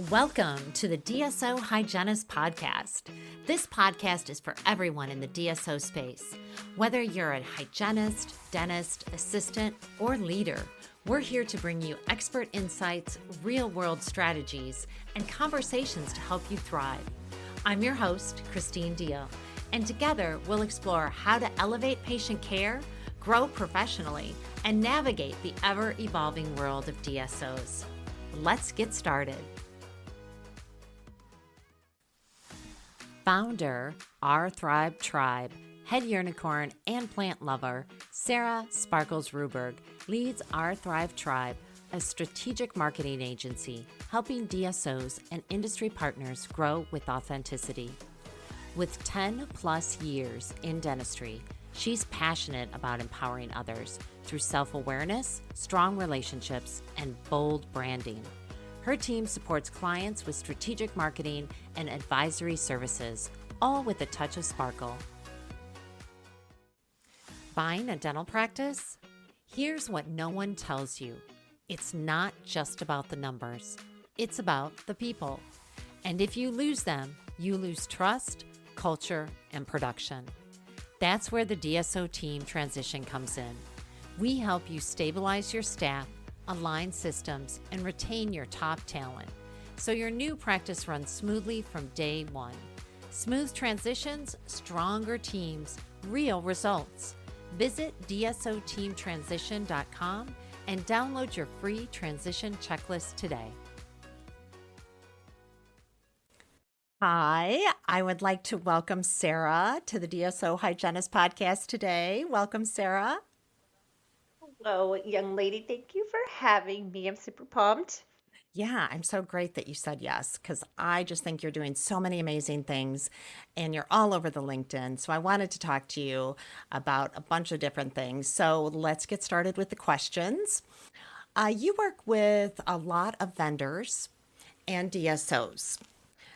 Welcome to the DSO Hygienist Podcast. This podcast is for everyone in the DSO space. Whether you're a hygienist, dentist, assistant, or leader, we're here to bring you expert insights, real-world strategies, and conversations to help you thrive. I'm your host, Christine Deal, and together we'll explore how to elevate patient care, grow professionally, and navigate the ever-evolving world of DSOs. Let's get started. Founder, Our Thrive Tribe, head unicorn and plant lover, Sarah Sparkles Ruberg leads Our Thrive Tribe, a strategic marketing agency helping DSOs and industry partners grow with authenticity. With 10 plus years in dentistry, she's passionate about empowering others through self-awareness, strong relationships, and bold branding. Her team supports clients with strategic marketing and advisory services, all with a touch of sparkle. Buying a dental practice? Here's what no one tells you. It's not just about the numbers. It's about the people. And if you lose them, you lose trust, culture, and production. That's where the DSO team transition comes in. We help you stabilize your staff, align systems, and retain your top talent, so your new practice runs smoothly from day one. Smooth transitions, stronger teams, real results. Visit DSOteamtransition.com and download your free transition checklist today. Hi, I would like to welcome Sarah to the DSO Hygienist Podcast today. Welcome, Sarah. Hello, young lady. Thank you for having me. I'm super pumped. Yeah, I'm so great that you said yes, because I just think you're doing so many amazing things and you're all over the LinkedIn. So I wanted to talk to you about a bunch of different things. So let's get started with the questions. You work with a lot of vendors and DSOs.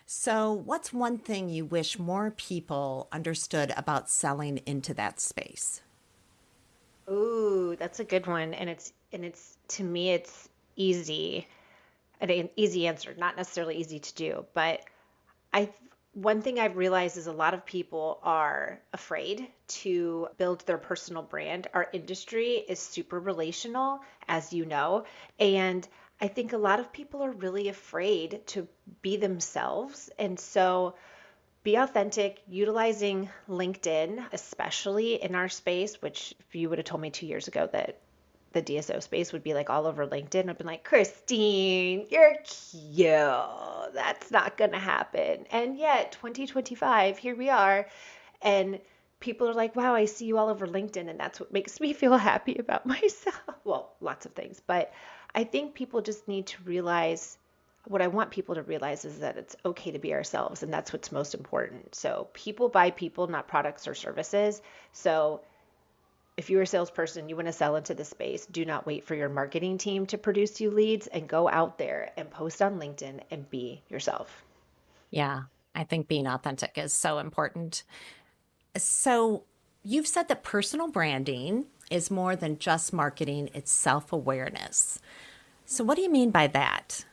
So what's one thing you wish more people understood about selling into that space? Ooh, that's a good one. And it's to me, it's easy. An easy answer, not necessarily easy to do, but I one thing I've realized is a lot of people are afraid to build their personal brand. Our industry is super relational, as you know, and I think a lot of people are really afraid to be themselves. And so be authentic, utilizing LinkedIn, especially in our space, which if you would have told me 2 years ago that the DSO space would be like all over LinkedIn, I've been like, Christine, you're cute. That's not going to happen. And yet 2025, here we are. And people are like, wow, I see you all over LinkedIn. And that's what makes me feel happy about myself. Well, lots of things. But I think people just need to realize what I want people to realize is that it's okay to be ourselves, and that's what's most important. So people buy people, not products or services. So if you're a salesperson, you want to sell into the space, do not wait for your marketing team to produce you leads, and go out there and post on LinkedIn and be yourself. Yeah, I think being authentic is so important. So you've said that personal branding is more than just marketing, it's self-awareness. So what do you mean by that?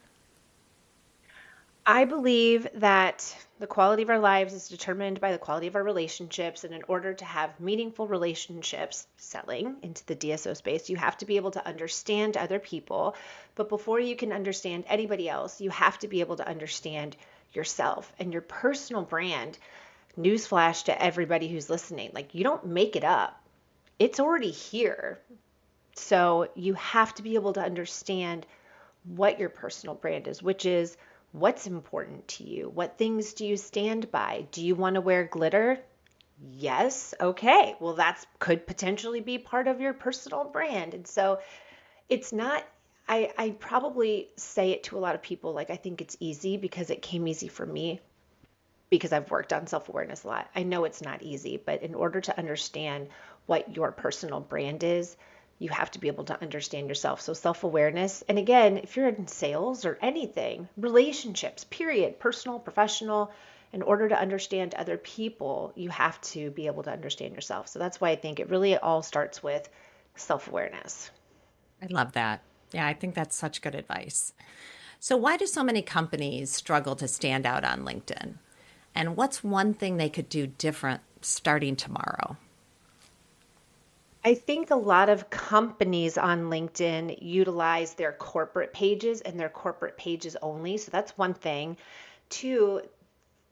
I believe that the quality of our lives is determined by the quality of our relationships. And in order to have meaningful relationships selling into the DSO space, you have to be able to understand other people. But before you can understand anybody else, you have to be able to understand yourself and your personal brand. Newsflash to everybody who's listening, like, you don't make it up. It's already here. So you have to be able to understand what your personal brand is, which is what's important to you? What things do you stand by? Do you want to wear glitter? Yes. Okay. Well, that could potentially be part of your personal brand. And so it's not, I probably say it to a lot of people, like, I think it's easy because it came easy for me because I've worked on self-awareness a lot. I know it's not easy, but in order to understand what your personal brand is, you have to be able to understand yourself. So self-awareness. And again, if you're in sales or anything, relationships, period, personal, professional, in order to understand other people, you have to be able to understand yourself. So that's why I think it really all starts with self-awareness. I love that. Yeah, I think that's such good advice. So why do so many companies struggle to stand out on LinkedIn? And what's one thing they could do different starting tomorrow? I think a lot of companies on LinkedIn utilize their corporate pages and their corporate pages only. So that's one thing. Two,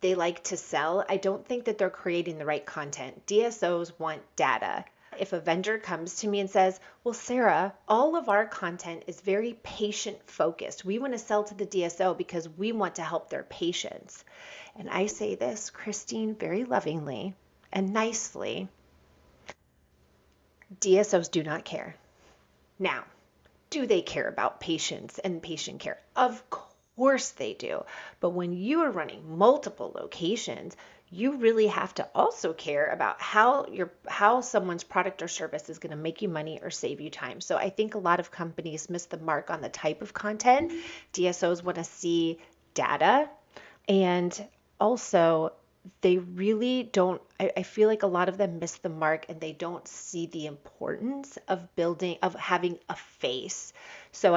they like to sell. I don't think that they're creating the right content. DSOs want data. If a vendor comes to me and says, well, Sarah, all of our content is very patient focused. We want to sell to the DSO because we want to help their patients. And I say this, Christine, very lovingly and nicely, DSOs do not care. Now, do they care about patients and patient care? Of course they do. But when you are running multiple locations, you really have to also care about how someone's product or service is going to make you money or save you time. So I think a lot of companies miss the mark on the type of content. DSOs want to see data, and also they really don't, I feel like a lot of them miss the mark and they don't see the importance of having a face. So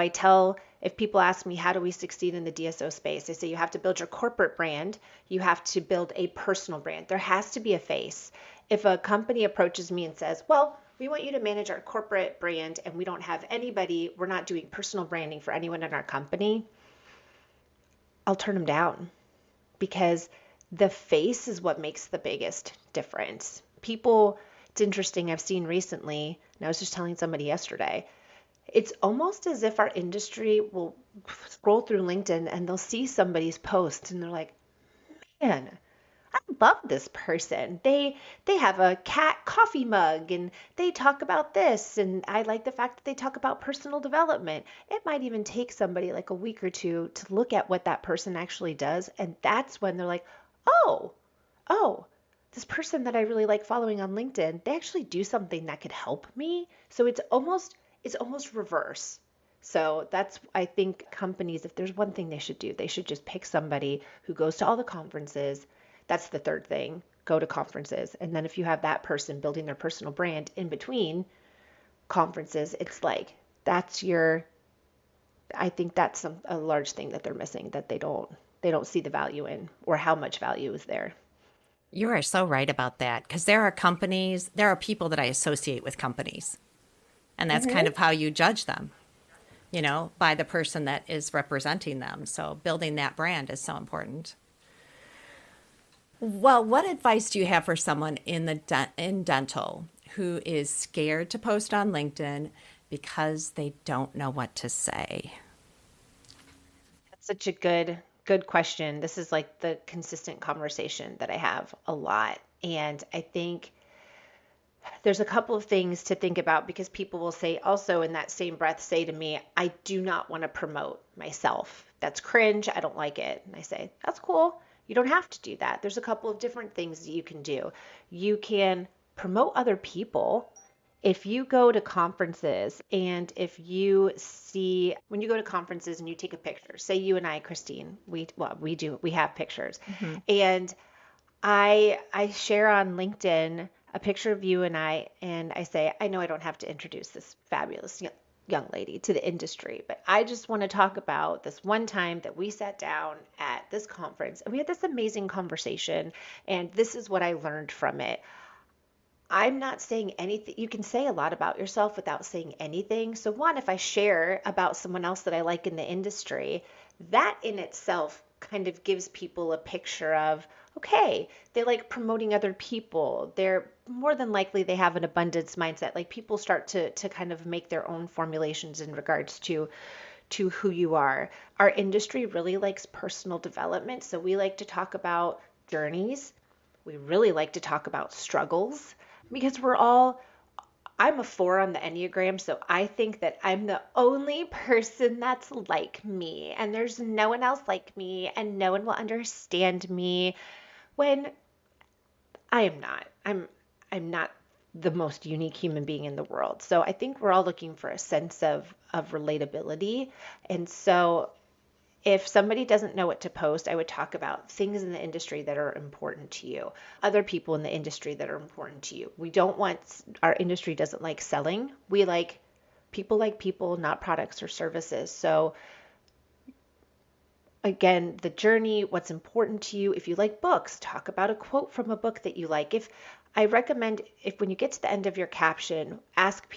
if people ask me, how do we succeed in the DSO space? I say you have to build your corporate brand. You have to build a personal brand. There has to be a face. If a company approaches me and says, well, we want you to manage our corporate brand and we don't have anybody, we're not doing personal branding for anyone in our company, I'll turn them down, because the face is what makes the biggest difference. It's interesting, I've seen recently, and I was just telling somebody yesterday, it's almost as if our industry will scroll through LinkedIn and they'll see somebody's post and they're like, man, I love this person. They have a cat coffee mug and they talk about this, and I like the fact that they talk about personal development. It might even take somebody like a week or two to look at what that person actually does, and that's when they're like, oh, this person that I really like following on LinkedIn, they actually do something that could help me. So it's almost reverse. So that's, I think companies, if there's one thing they should do, they should just pick somebody who goes to all the conferences. That's the third thing, go to conferences. And then if you have that person building their personal brand in between conferences, it's like, I think that's a large thing that they're missing, that they don't see the value in, or how much value is there. You are so right about that, because there are people that I associate with companies, and that's kind of how you judge them, by the person that is representing them. So building that brand is so important. Well, what advice do you have for someone in dental who is scared to post on LinkedIn because they don't know what to say? That's such a good question. This is like the consistent conversation that I have a lot. And I think there's a couple of things to think about, because people will say also in that same breath, say to me, I do not want to promote myself. That's cringe. I don't like it. And I say, that's cool. You don't have to do that. There's a couple of different things that you can do. You can promote other people. If you go to conferences and when you go to conferences and you take a picture, say you and I, Christine, we have pictures. Mm-hmm. And I share on LinkedIn a picture of you and I say, I know I don't have to introduce this fabulous young lady to the industry, but I just want to talk about this one time that we sat down at this conference and we had this amazing conversation, and this is what I learned from it. I'm not saying anything. You can say a lot about yourself without saying anything. So one, if I share about someone else that I like in the industry, that in itself kind of gives people a picture of, okay, they like promoting other people. They're more than likely they have an abundance mindset. Like people start to kind of make their own formulations in regards to who you are. Our industry really likes personal development. So we like to talk about journeys. We really like to talk about struggles, because I'm a 4 on the Enneagram, so I think that I'm the only person that's like me, and there's no one else like me, and no one will understand me, when I am not. I'm not the most unique human being in the world. So I think we're all looking for a sense of relatability. And so if somebody doesn't know what to post, I would talk about things in the industry that are important to you, other people in the industry that are important to you. Our industry doesn't like selling. We like people, not products or services. So again, the journey, what's important to you. If you like books, talk about a quote from a book that you like. If I recommend, if when you get to the end of your caption, ask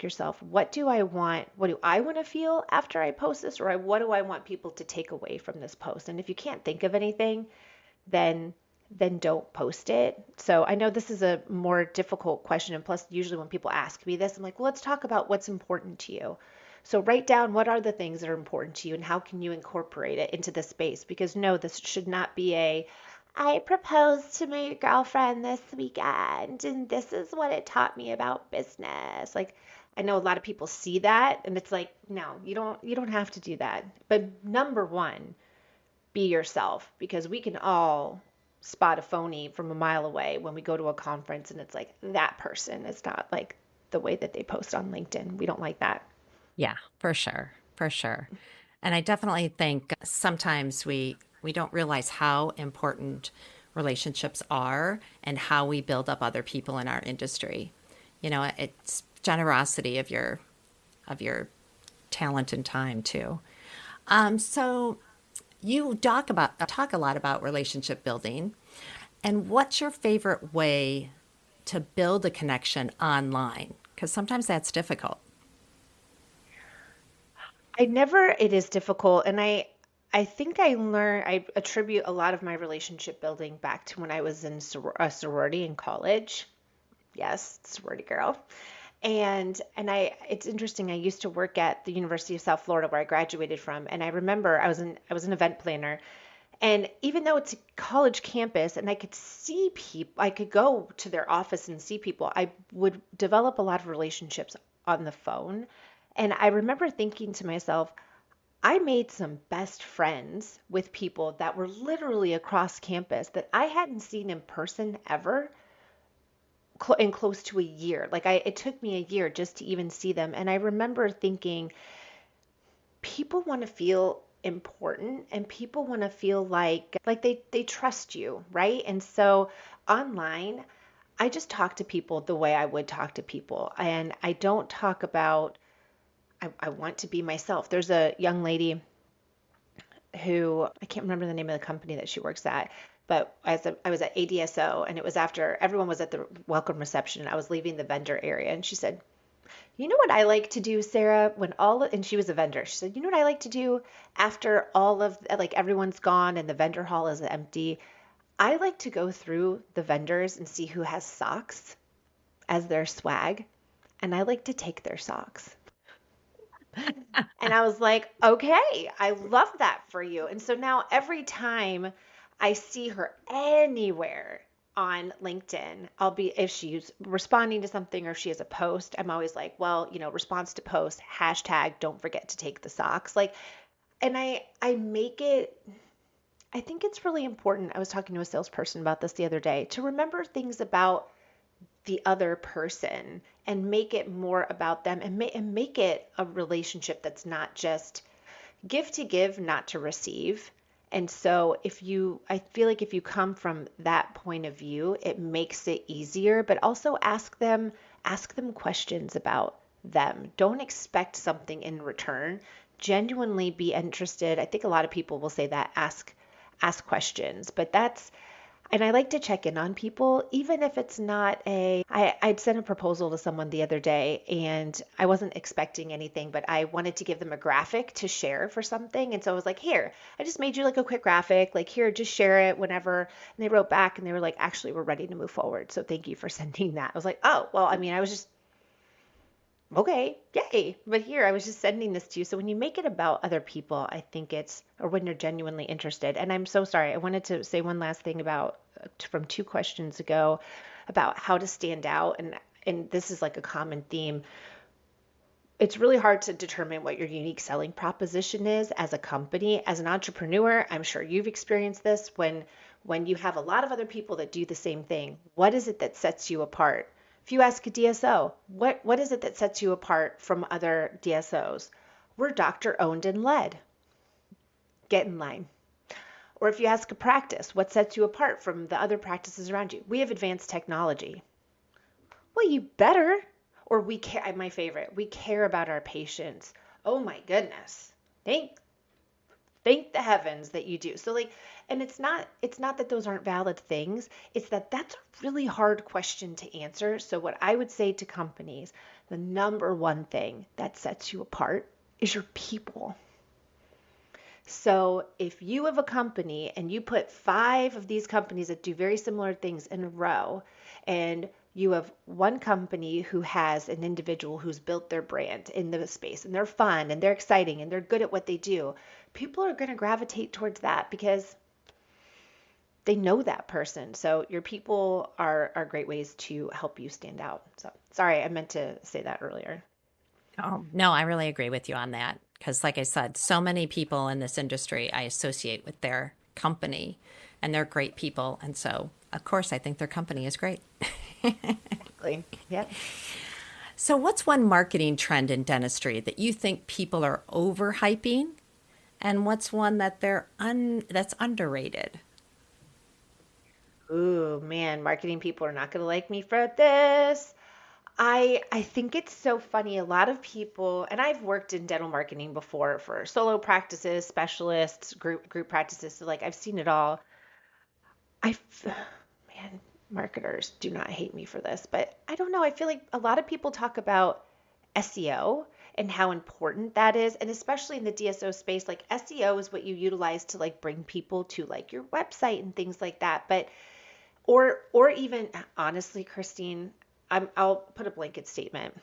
yourself, what do I want? What do I want to feel after I post this, or what do I want people to take away from this post? And if you can't think of anything, then don't post it. So I know this is a more difficult question, and plus usually when people ask me this, I'm like, well, let's talk about what's important to you. So write down what are the things that are important to you and how can you incorporate it into the space, because no, this should not be a I proposed to my girlfriend this weekend and this is what it taught me about business. Like, I know a lot of people see that and it's like, no, you don't have to do that. But number one, be yourself, because we can all spot a phony from a mile away when we go to a conference and it's like that person is not like the way that they post on LinkedIn. We don't like that. Yeah, for sure. For sure. And I definitely think sometimes we don't realize how important relationships are and how we build up other people in our industry. You know, it's generosity of your talent and time too. So you talk a lot about relationship building. And what's your favorite way to build a connection online? Because sometimes that's difficult. It is difficult. And I think I attribute a lot of my relationship building back to when I was in a sorority in college. Yes, sorority girl. It's interesting. I used to work at the University of South Florida where I graduated from, and I remember I was an event planner, and even though it's a college campus and I could see people, I could go to their office and see people, I would develop a lot of relationships on the phone. And I remember thinking to myself, I made some best friends with people that were literally across campus that I hadn't seen in person ever in close to a year. It took me a year just to even see them. And I remember thinking, people want to feel important and people want to feel like they trust you, right? And so online, I just talk to people the way I would talk to people. And I don't talk about I want to be myself. There's a young lady who I can't remember the name of the company that she works at, but I was at ADSO and it was after everyone was at the welcome reception. I was leaving the vendor area and she said, you know what I like to do, Sarah, and she was a vendor. She said, you know what I like to do after all of, like, everyone's gone and the vendor hall is empty? I like to go through the vendors and see who has socks as their swag, and I like to take their socks. And I was like, okay, I love that for you. And so now every time I see her anywhere on LinkedIn, if she's responding to something or if she has a post, I'm always like, well, response to post, hashtag, don't forget to take the socks. And I make it, I think it's really important. I was talking to a salesperson about this the other day, to remember things about the other person and make it more about them, and make it a relationship that's not just give to give, not to receive. And so I feel like if you come from that point of view, it makes it easier, but also ask them questions about them. Don't expect something in return. Genuinely be interested. I think a lot of people will say that, ask questions, but and I like to check in on people, even if it's not I'd sent a proposal to someone the other day and I wasn't expecting anything, but I wanted to give them a graphic to share for something. And so I was like, here, I just made you like a quick graphic, like, here, just share it whenever. And they wrote back and they were like, actually, we're ready to move forward. So thank you for sending that. I was like, oh, well, I mean, I was just, okay, yay. But here, I was just sending this to you. So when you make it about other people, I think or when you're genuinely interested. And I'm so sorry. I wanted to say one last thing from 2 questions ago about how to stand out. And this is like a common theme. It's really hard to determine what your unique selling proposition is as a company. As an entrepreneur, I'm sure you've experienced this when you have a lot of other people that do the same thing. What is it that sets you apart? If you ask a DSO, what is it that sets you apart from other DSOs? We're doctor owned and led. Get in line. Or if you ask a practice, what sets you apart from the other practices around you? We have advanced technology. Well, you better. Or we care, my favorite, we care about our patients. Oh my goodness. Thank the heavens that you do. So like, and it's not that those aren't valid things. It's that that's a really hard question to answer. So what I would say to companies, the number one thing that sets you apart is your people. So if you have a company and you put five of these companies that do very similar things in a row, and you have one company who has an individual who's built their brand in the space and they're fun and they're exciting and they're good at what they do, people are going to gravitate towards that because they know that person. So your people are great ways to help you stand out. So sorry, I meant to say that earlier. Oh, no, I really agree with you on that. Because, like I said, so many people in this industry I associate with their company, and they're great people. And so, of course, I think their company is great. Exactly. Yep. So, what's one marketing trend in dentistry that you think people are overhyping? And what's one that that's underrated? Ooh, man, marketing people are not going to like me for this. I think it's so funny. A lot of people, and I've worked in dental marketing before for solo practices, specialists, group practices. So like I've seen it all. I, man, marketers do not hate me for this, but I don't know. I feel like a lot of people talk about SEO and how important that is, and especially in the DSO space, like SEO is what you utilize to like bring people to like your website and things like that. But or even honestly, Christine, I'll put a blanket statement.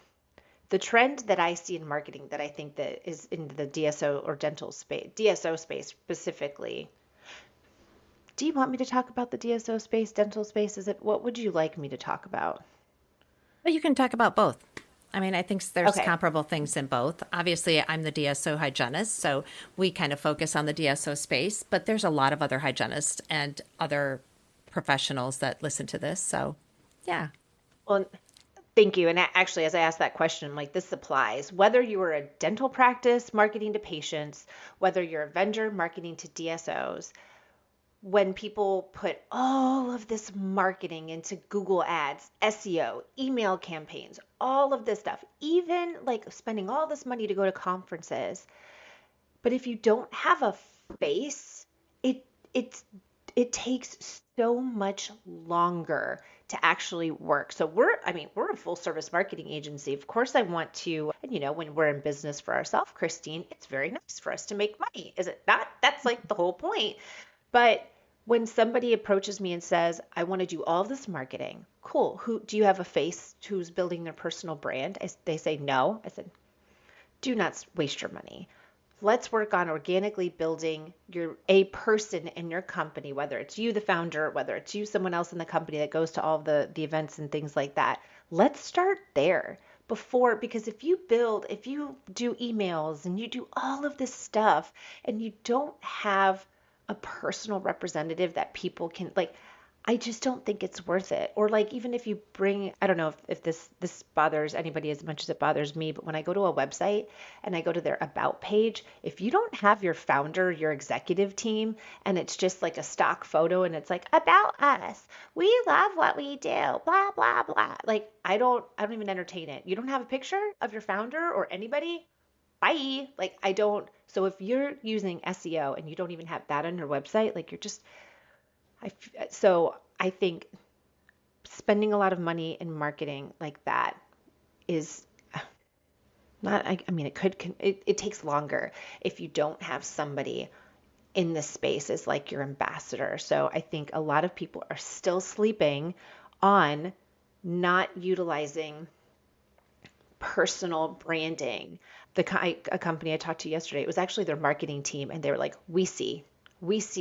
The trend that I see in marketing that I think that is in the DSO or dental space, DSO space specifically. Do you want me to talk about the DSO space, dental space? Is it what would you like me to talk about? But you can talk about both. I mean, I think there's Okay. comparable things in both. Obviously, I'm the DSO hygienist, so we kind of focus on the DSO space, but there's a lot of other hygienists and other professionals that listen to this. So, yeah. Well, thank you. And actually, as I asked that question, I'm like, this applies. Whether you are a dental practice marketing to patients, whether you're a vendor marketing to DSOs, when people put all of this marketing into Google ads, SEO, email campaigns, all of this stuff, even like spending all this money to go to conferences, but if you don't have a face, it it's it takes so much longer to actually work. So we're a full service marketing agency. Of course I want to, and when we're in business for ourselves, Christine, it's very nice for us to make money. Is it not? That's like the whole point. But when somebody approaches me and says, I want to do all this marketing, cool. Who do you have a face who's building their personal brand? They say no. I said, do not waste your money. Let's work on organically building a person in your company, whether it's you, the founder, whether it's you, someone else in the company that goes to all the events and things like that. Let's start there because if you do emails and you do all of this stuff and you don't have a personal representative that people can like, I just don't think it's worth it. Or like even if you bring, I don't know if this bothers anybody as much as it bothers me, but when I go to a website and I go to their about page, if you don't have your founder, your executive team, and it's just like a stock photo and it's like about us, we love what we do, blah blah blah. Like I don't even entertain it. You don't have a picture of your founder or anybody? Bye. Like I don't. So if you're using SEO and you don't even have that on your website, like you're just so I think spending a lot of money in marketing like that is not, I mean, it takes longer if you don't have somebody in this space as like your ambassador. So I think a lot of people are still sleeping on not utilizing personal branding. A company I talked to yesterday, it was actually their marketing team, and they were like, we see,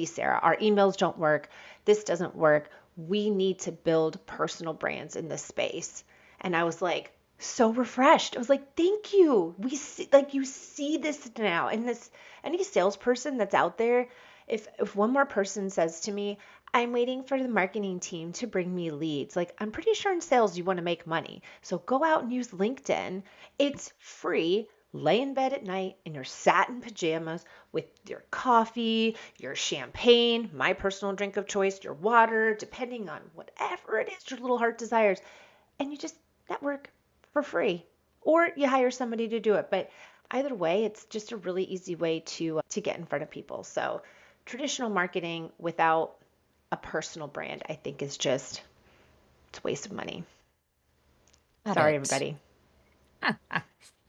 Sarah, our emails don't work. This doesn't work. We need to build personal brands in this space. And I was like, so refreshed. I was like, thank you. We see, like, you see this now. And this, any salesperson that's out there, if one more person says to me, I'm waiting for the marketing team to bring me leads. Like, I'm pretty sure in sales you want to make money. So go out and use LinkedIn. It's free. Lay in bed at night in your satin pajamas with your coffee, your champagne, my personal drink of choice, your water, depending on whatever it is your little heart desires, and you just network for free. Or you hire somebody to do it. But either way, it's just a really easy way to get in front of people. So traditional marketing without a personal brand, I think is just, it's a waste of money. Got Sorry, it. everybody.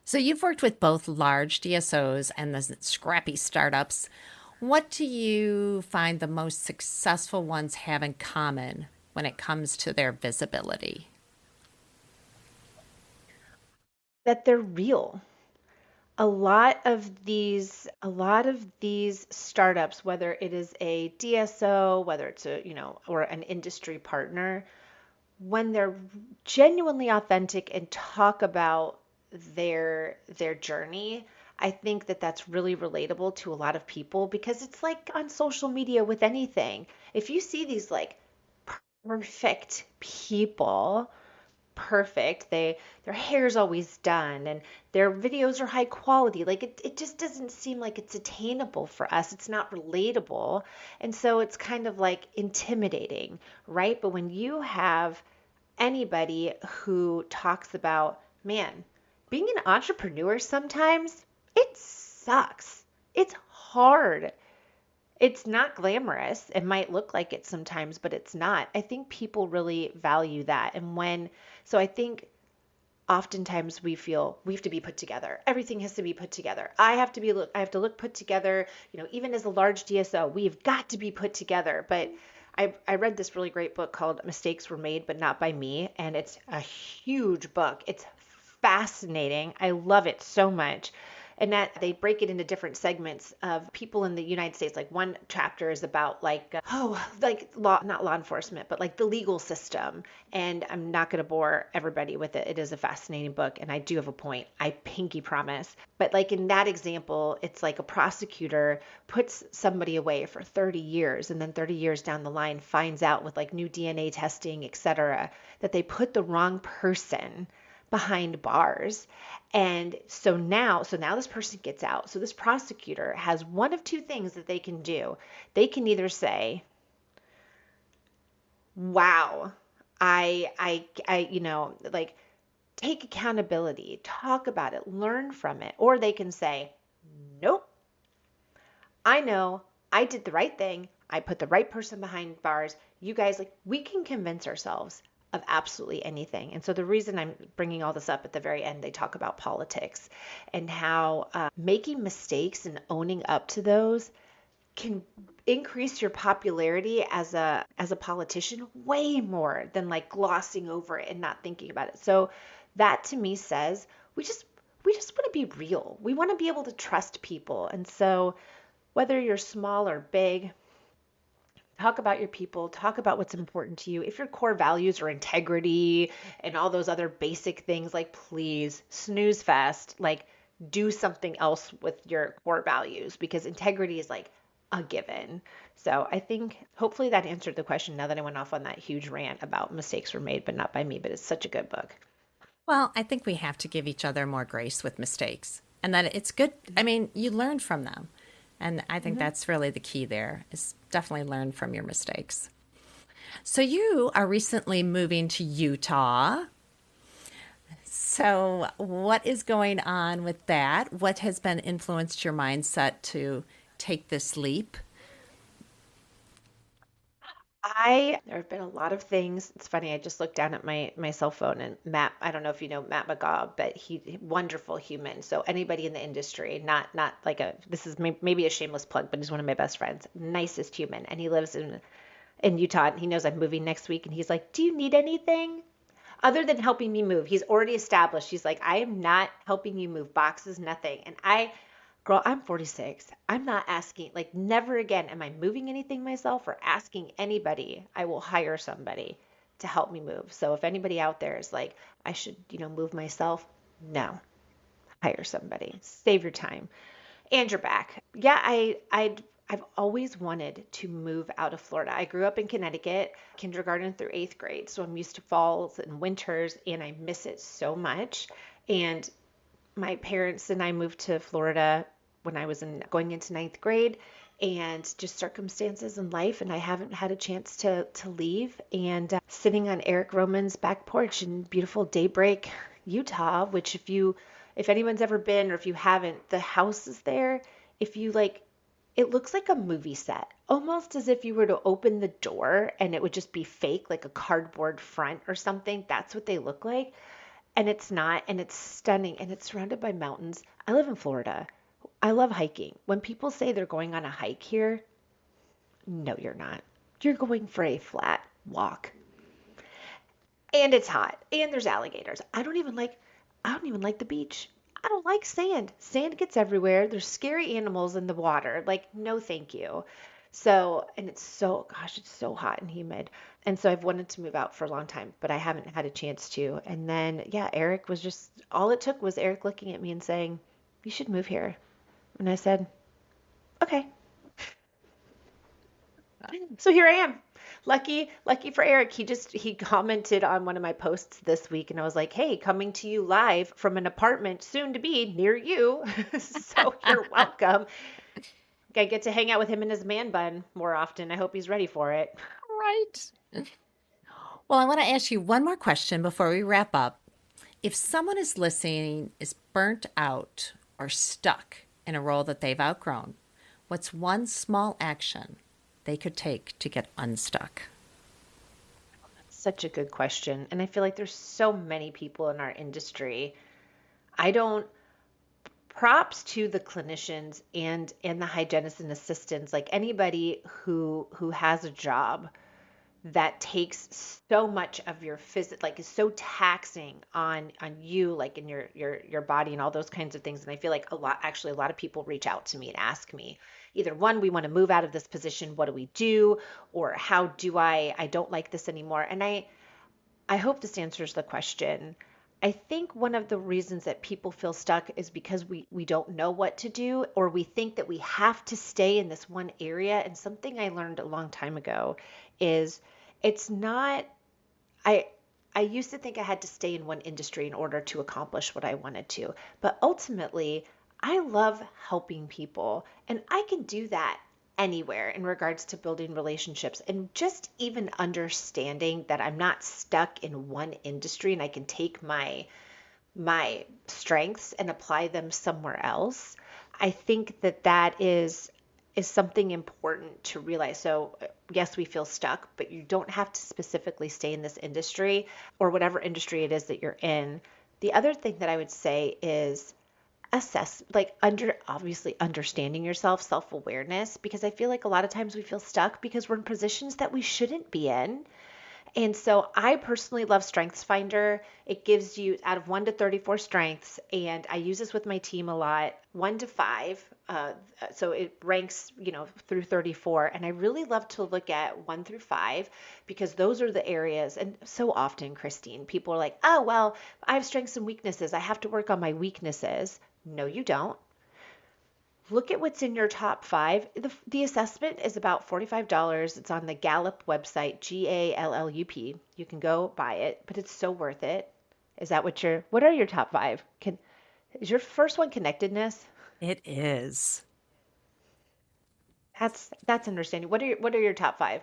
So you've worked with both large DSOs and the scrappy startups. What do you find the most successful ones have in common when it comes to their visibility? That they're real. A lot of these startups, whether it is a DSO, whether it's or an industry partner, when they're genuinely authentic and talk about their journey, I think that that's really relatable to a lot of people, because it's like on social media with anything. If you see these like perfect people, perfect, their hair's always done and their videos are high quality, like it just doesn't seem like it's attainable for us. It's not relatable. And so it's kind of like intimidating, right? But when you have anybody who talks about, man, being an entrepreneur sometimes, it sucks. It's hard. It's not glamorous. It might look like it sometimes, but it's not. I think people really value that. So I think oftentimes we feel we have to be put together. Everything has to be put together. I have to look put together, even as a large DSO, we've got to be put together. But I read this really great book called Mistakes Were Made, but Not by Me. And it's a huge book. It's fascinating. I love it so much. And that they break it into different segments of people in the United States. Like one chapter is about like law, not law enforcement, but like the legal system. And I'm not going to bore everybody with it. It is a fascinating book. And I do have a point. I pinky promise. But like in that example, it's like a prosecutor puts somebody away for 30 years and then 30 years down the line finds out with like new DNA testing, et cetera, that they put the wrong person behind bars. And so now this person gets out. So this prosecutor has one of two things that they can do. They can either say, wow, like take accountability, talk about it, learn from it. Or they can say, nope, I know I did the right thing. I put the right person behind bars. You guys, like, we can convince ourselves of absolutely anything. And so the reason I'm bringing all this up at the very end, they talk about politics and how making mistakes and owning up to those can increase your popularity as a politician way more than like glossing over it and not thinking about it. So that to me says we just want to be real. We want to be able to trust people. And so whether you're small or big, talk about your people, talk about what's important to you. If your core values are integrity and all those other basic things, like please snooze fast, like do something else with your core values, because integrity is like a given. So I think hopefully that answered the question, now that I went off on that huge rant about Mistakes Were Made, but Not by Me, but it's such a good book. Well, I think we have to give each other more grace with mistakes and that it's good. I mean, you learn from them. And I think that's really the key there, is definitely learn from your mistakes. So you are recently moving to Utah. So what is going on with that? What has been influenced your mindset to take this leap? There have been a lot of things. It's funny, I just looked down at my cell phone, and Matt, I don't know if you know Matt McGaw, but wonderful human. So anybody in the industry, not like this is maybe a shameless plug, but he's one of my best friends, nicest human. And he lives in Utah, and he knows I'm moving next week. And he's like, do you need anything other than helping me move? He's already established. He's like, I am not helping you move boxes, nothing. And girl, I'm 46. I'm not asking, like, never again am I moving anything myself or asking anybody. I will hire somebody to help me move. So if anybody out there is like, I should, move myself, no, hire somebody. Save your time and your back. Yeah, I've always wanted to move out of Florida. I grew up in Connecticut, kindergarten through 8th grade. So I'm used to falls and winters, and I miss it so much. And my parents and I moved to Florida when I was going into 9th grade, and just circumstances in life, and I haven't had a chance to leave. And sitting on Eric Roman's back porch in beautiful Daybreak, Utah, which if anyone's ever been, or if you haven't, the houses there, if you like, it looks like a movie set, almost as if you were to open the door and it would just be fake, like a cardboard front or something. That's what they look like. And it's not, and it's stunning, and it's surrounded by mountains. I live in Florida. I love hiking. When people say they're going on a hike here, no, you're not. You're going for a flat walk. And it's hot, and there's alligators. I don't even like the beach. I don't like sand. Sand gets everywhere. There's scary animals in the water. Like, no, thank you. So, and it's so hot and humid. And so I've wanted to move out for a long time, but I haven't had a chance to. And then, yeah, Eric was just, all it took was Eric looking at me and saying, you should move here. And I said, okay. So here I am. Lucky for Eric. He commented on one of my posts this week, and I was like, "Hey, coming to you live from an apartment soon to be near you." So you're welcome. I get to hang out with him in his man bun more often. I hope he's ready for it. Right. Well, I want to ask you one more question before we wrap up. If someone is listening, is burnt out or stuck in a role that they've outgrown, what's one small action they could take to get unstuck? Such a good question. And I feel like there's so many people in our industry. I don't Props to the clinicians and the hygienists and assistants, like anybody who has a job that takes so much of your like is so taxing on you, like in your body and all those kinds of things. And I feel like a lot of people reach out to me and ask me either, one, we want to move out of this position, what do we do, or how do I don't like this anymore. And I hope this answers the question. I think one of the reasons that people feel stuck is because we don't know what to do, or we think that we have to stay in this one area. And something I learned a long time ago is it's not, I used to think I had to stay in one industry in order to accomplish what I wanted to. But ultimately, I love helping people, and I can do that anywhere in regards to building relationships, and just even understanding that I'm not stuck in one industry and I can take my strengths and apply them somewhere else. I think that is something important to realize. So yes, we feel stuck, but you don't have to specifically stay in this industry or whatever industry it is that you're in. The other thing that I would say is assess, like obviously understanding yourself, self-awareness, because I feel like a lot of times we feel stuck because we're in positions that we shouldn't be in. And so I personally love Strengths Finder. It gives you out of 1 to 34 strengths, and I use this with my team a lot, 1 to 5. So it ranks, through 34. And I really love to look at 1 through 5 because those are the areas. And so often, Christine, people are like, oh, well, I have strengths and weaknesses. I have to work on my weaknesses. No, you don't. Look at what's in your top 5. The assessment is about $45. It's on the Gallup website, GALLUP. You can go buy it, but it's so worth it. Is that what are your top 5? Is your first one connectedness? It is. That's understanding. What are your top 5?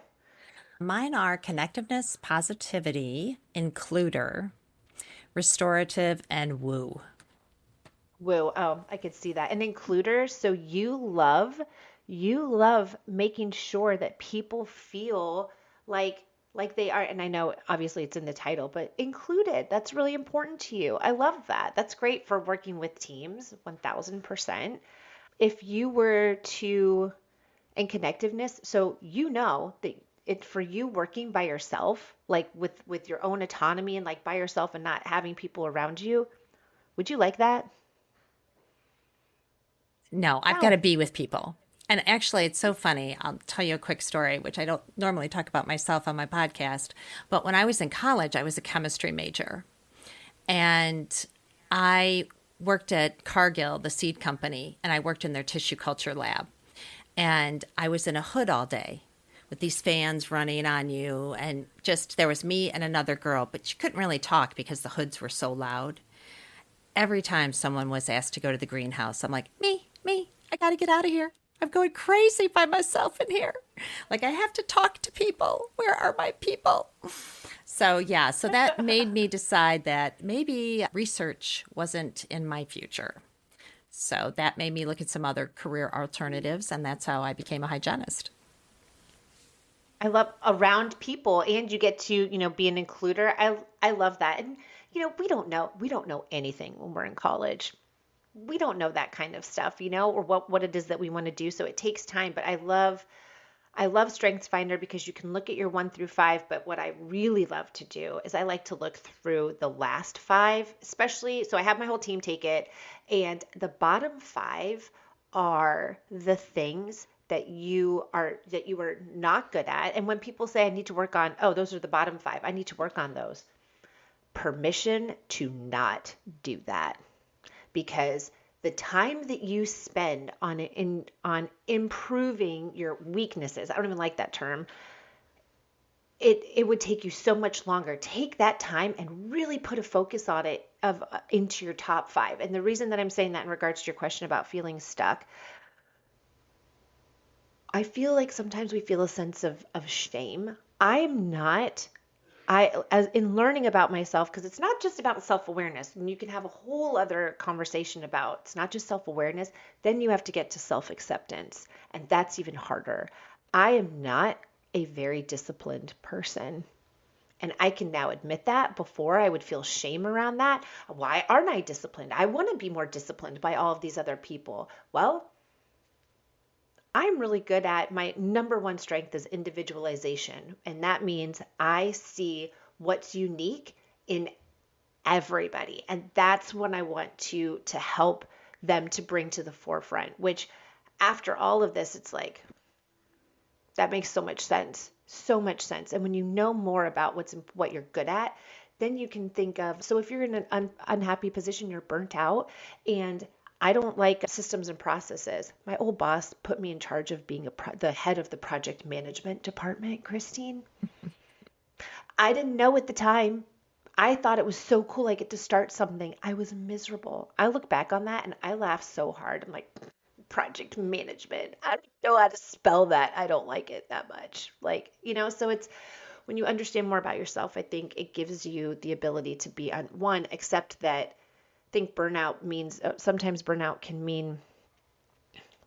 Mine are connectiveness, positivity, includer, restorative, and woo. Woo. Oh, I could see that. An includer. So you love making sure that people feel like they are, and I know obviously it's in the title, but included. That's really important to you. I love that. That's great for working with teams, 1000%. If you were to, in connectiveness, so that it for you working by yourself, like with your own autonomy and like by yourself and not having people around you, would you like that? No, I've got to be with people. And actually, it's so funny. I'll tell you a quick story, which I don't normally talk about myself on my podcast. But when I was in college, I was a chemistry major. And I worked at Cargill, the seed company, and I worked in their tissue culture lab. And I was in a hood all day with these fans running on you. And just there was me and another girl, but you couldn't really talk because the hoods were so loud. Every time someone was asked to go to the greenhouse, I'm like, me, I got to get out of here. I'm going crazy by myself in here. Like, I have to talk to people. Where are my people? So that made me decide that maybe research wasn't in my future. So that made me look at some other career alternatives, and that's how I became a hygienist. I love around people and you get to, be an includer. I love that. And we don't know anything when we're in college. We don't know that kind of stuff, or what it is that we want to do. So it takes time, but I love StrengthsFinder because you can look at your 1 through 5, but what I really love to do is I like to look through the last 5, especially. So I have my whole team take it, and the bottom 5 are the things that you are not good at. And when people say I need to work on, oh, those are the bottom 5, I need to work on those. Permission to not do that, because the time that you spend on improving your weaknesses, I don't even like that term, it would take you so much longer. Take that time and really put a focus on it into your top 5. And the reason that I'm saying that in regards to your question about feeling stuck, I feel like sometimes we feel a sense of shame. I'm not. As in learning about myself, because it's not just about self-awareness, and you can have a whole other conversation about it's not just self-awareness, then you have to get to self-acceptance, and that's even harder. I am not a very disciplined person, and I can now admit that. Before, I would feel shame around that. Why aren't I disciplined? I want to be more disciplined by all of these other people. Well, I'm really good at, my number one strength is individualization. And that means I see what's unique in everybody. And that's what I want to help them to bring to the forefront, which after all of this, it's like, that makes so much sense. So much sense. And when you know more about what you're good at, then you can think of, so if you're in an unhappy position, you're burnt out, and I don't like systems and processes. My old boss put me in charge of being the head of the project management department, Christine. I didn't know at the time. I thought it was so cool. I get to start something. I was miserable. I look back on that and I laugh so hard. I'm like, project management. I don't know how to spell that. I don't like it that much. So it's when you understand more about yourself, I think it gives you the ability to be on one, accept that. Think burnout means sometimes burnout can mean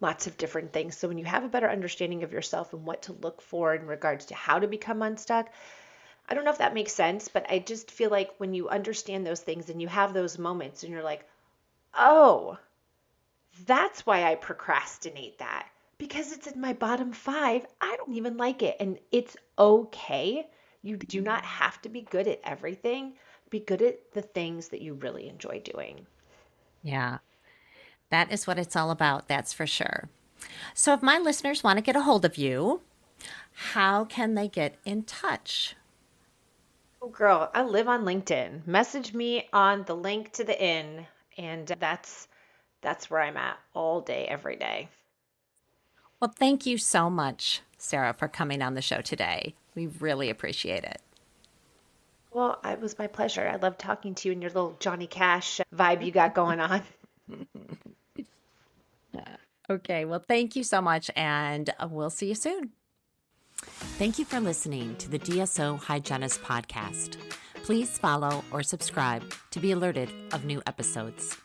lots of different things. So when you have a better understanding of yourself and what to look for in regards to how to become unstuck, I don't know if that makes sense, but I just feel like when you understand those things and you have those moments and you're like, oh, that's why I procrastinate that, because it's in my bottom 5. I don't even like it. And it's okay. You do not have to be good at everything. Be good at the things that you really enjoy doing. Yeah, that is what it's all about. That's for sure. So if my listeners want to get a hold of you, how can they get in touch? Oh, girl, I live on LinkedIn. Message me on the link to the inn, and that's where I'm at all day, every day. Well, thank you so much, Sarah, for coming on the show today. We really appreciate it. Well, it was my pleasure. I love talking to you and your little Johnny Cash vibe you got going on. Okay, well, thank you so much, and we'll see you soon. Thank you for listening to the DSO Hygienist Podcast. Please follow or subscribe to be alerted of new episodes.